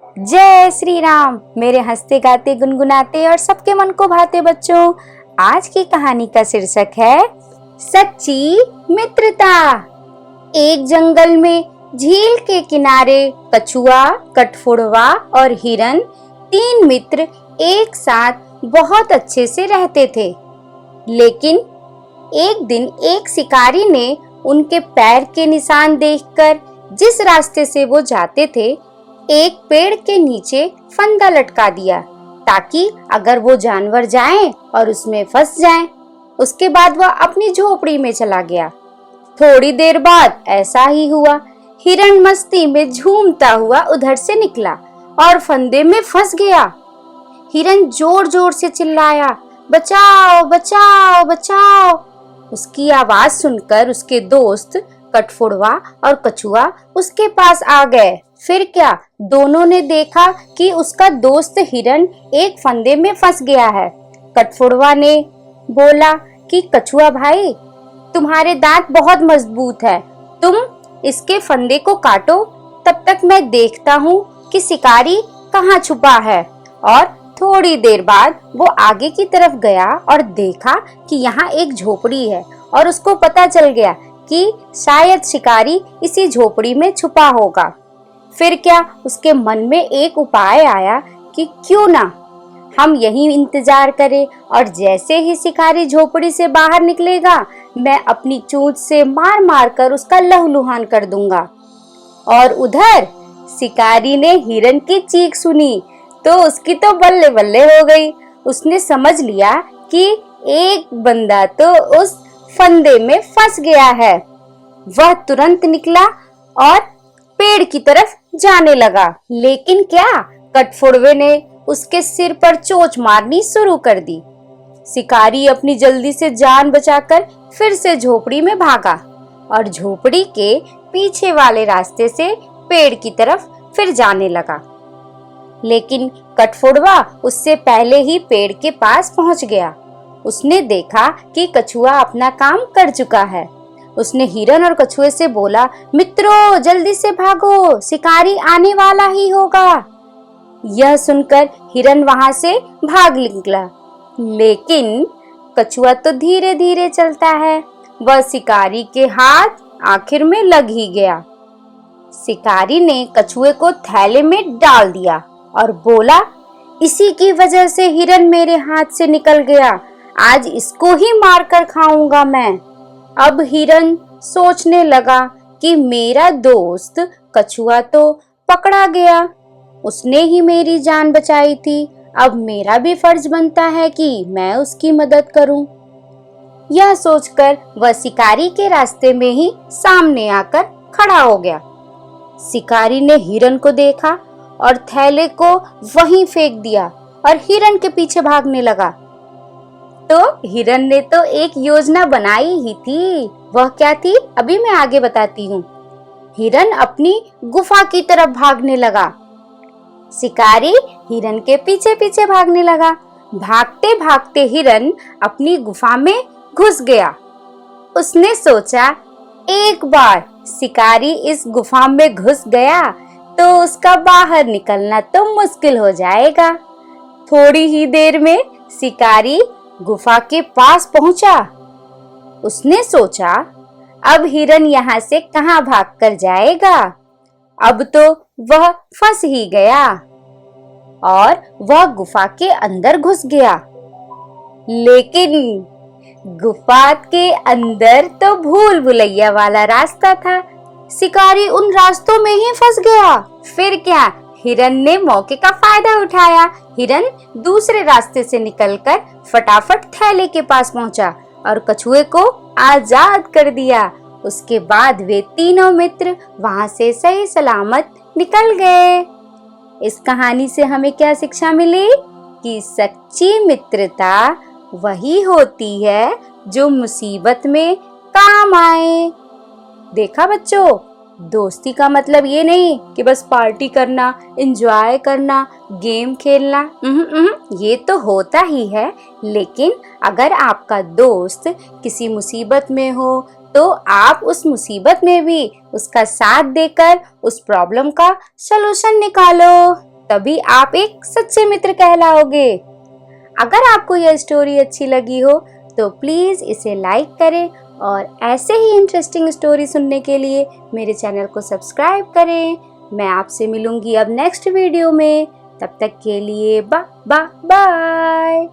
जय श्री राम। मेरे हंसते गाते गुनगुनाते और सबके मन को भाते बच्चों, आज की कहानी का शीर्षक है सच्ची मित्रता। एक जंगल में झील के किनारे कछुआ, कठफोड़वा और हिरन, तीन मित्र एक साथ बहुत अच्छे से रहते थे। लेकिन एक दिन एक शिकारी ने उनके पैर के निशान देखकर जिस रास्ते से वो जाते थे, एक पेड़ के नीचे फंदा लटका दिया ताकि अगर वो जानवर जाएं और उसमें फंस जाएं। उसके बाद वह अपनी झोपड़ी में चला गया। थोड़ी देर बाद ऐसा ही हुआ। हिरन मस्ती में झूमता हुआ उधर से निकला और फंदे में फंस गया। हिरन जोर जोर से चिल्लाया, बचाओ बचाओ बचाओ। उसकी आवाज सुनकर उसके दोस्त कठफोड़वा और कछुआ उसके पास आ गए। फिर क्या, दोनों ने देखा कि उसका दोस्त हिरन एक फंदे में फंस गया है। कठफोड़वा ने बोला कि कछुआ भाई, तुम्हारे दांत बहुत मजबूत है, तुम इसके फंदे को काटो, तब तक मैं देखता हूँ कि शिकारी कहाँ छुपा है। और थोड़ी देर बाद वो आगे की तरफ गया और देखा कि यहाँ एक झोपड़ी है और उसको पता चल गया कि शायद शिकारी इसी झोपड़ी में छुपा होगा। फिर क्या, उसके मन में एक उपाय आया कि क्यों ना हम यहीं इंतजार करें और जैसे ही शिकारी झोपड़ी से बाहर निकलेगा, मैं अपनी चोंच से मार मार कर उसका लहूलुहान कर दूंगा। और उधर शिकारी ने हिरन की चीख सुनी तो उसकी तो बल्ले बल्ले हो गई। उसने समझ लिया कि एक बंदा तो उस फंदे में फंस गया है। वह तुरंत निकला और पेड़ की तरफ जाने लगा। लेकिन क्या, कठफोड़वे ने उसके सिर पर चोंच मारनी शुरू कर दी। शिकारी अपनी जल्दी से जान बचाकर फिर से झोपड़ी में भागा और झोपड़ी के पीछे वाले रास्ते से पेड़ की तरफ फिर जाने लगा। लेकिन कठफोड़वा उससे पहले ही पेड़ के पास पहुंच गया। उसने देखा कि कछुआ अपना काम कर चुका है। उसने हिरन और कछुए से बोला, मित्रों जल्दी से भागो, शिकारी आने वाला ही होगा। यह सुनकर हिरन वहां से भाग निकला। लेकिन कछुआ तो धीरे धीरे चलता है, वह शिकारी के हाथ आखिर में लग ही गया। शिकारी ने कछुए को थैले में डाल दिया और बोला, इसी की वजह से हिरन मेरे हाथ से निकल गया, आज इसको ही मारकर खाऊंगा मैं। अब हिरन सोचने लगा कि मेरा दोस्त कछुआ तो पकड़ा गया, उसने ही मेरी जान बचाई थी, अब मेरा भी फर्ज बनता है कि मैं उसकी मदद करूं। यह सोचकर वह शिकारी के रास्ते में ही सामने आकर खड़ा हो गया। शिकारी ने हिरन को देखा और थैले को वहीं फेंक दिया और हिरन के पीछे भागने लगा। तो हिरन ने तो एक योजना बनाई ही थी। वह क्या थी, अभी मैं आगे बताती हूँ। हिरन अपनी गुफा की तरफ भागने लगा। शिकारी हिरन के पीछे पीछे भागने लगा। भागते भागते हिरन अपनी गुफा में घुस गया। उसने सोचा, एक बार शिकारी इस गुफा में घुस गया तो उसका बाहर निकलना तो मुश्किल हो जाएगा। थोड़ी ही देर में शिकारी गुफा के पास पहुंचा। उसने सोचा, अब हिरन यहाँ से कहाँ भागकर जाएगा, अब तो वह फंस ही गया। और वह गुफा के अंदर घुस गया। लेकिन गुफा के अंदर तो भूल भुलैया वाला रास्ता था। शिकारी उन रास्तों में ही फंस गया। फिर क्या, हिरन ने मौके का फायदा उठाया। हिरन दूसरे रास्ते से निकलकर फटाफट थैले के पास पहुंचा और कछुए को आजाद कर दिया। उसके बाद वे तीनों मित्र वहां से सही सलामत निकल गए। इस कहानी से हमें क्या शिक्षा मिली कि सच्ची मित्रता वही होती है जो मुसीबत में काम आए। देखा बच्चों, दोस्ती का मतलब ये नहीं कि बस पार्टी करना, एंजॉय करना, गेम खेलना। ये तो होता ही है, लेकिन अगर आपका दोस्त किसी मुसीबत में हो तो आप उस मुसीबत में भी उसका साथ देकर उस प्रॉब्लम का सलूशन निकालो। तभी आप एक सच्चे मित्र कहलाओगे। अगर आपको यह स्टोरी अच्छी लगी हो तो प्लीज इसे लाइक करें और ऐसे ही इंटरेस्टिंग स्टोरी सुनने के लिए मेरे चैनल को सब्सक्राइब करें। मैं आपसे मिलूंगी अब नेक्स्ट वीडियो में। तब तक के लिए बाय।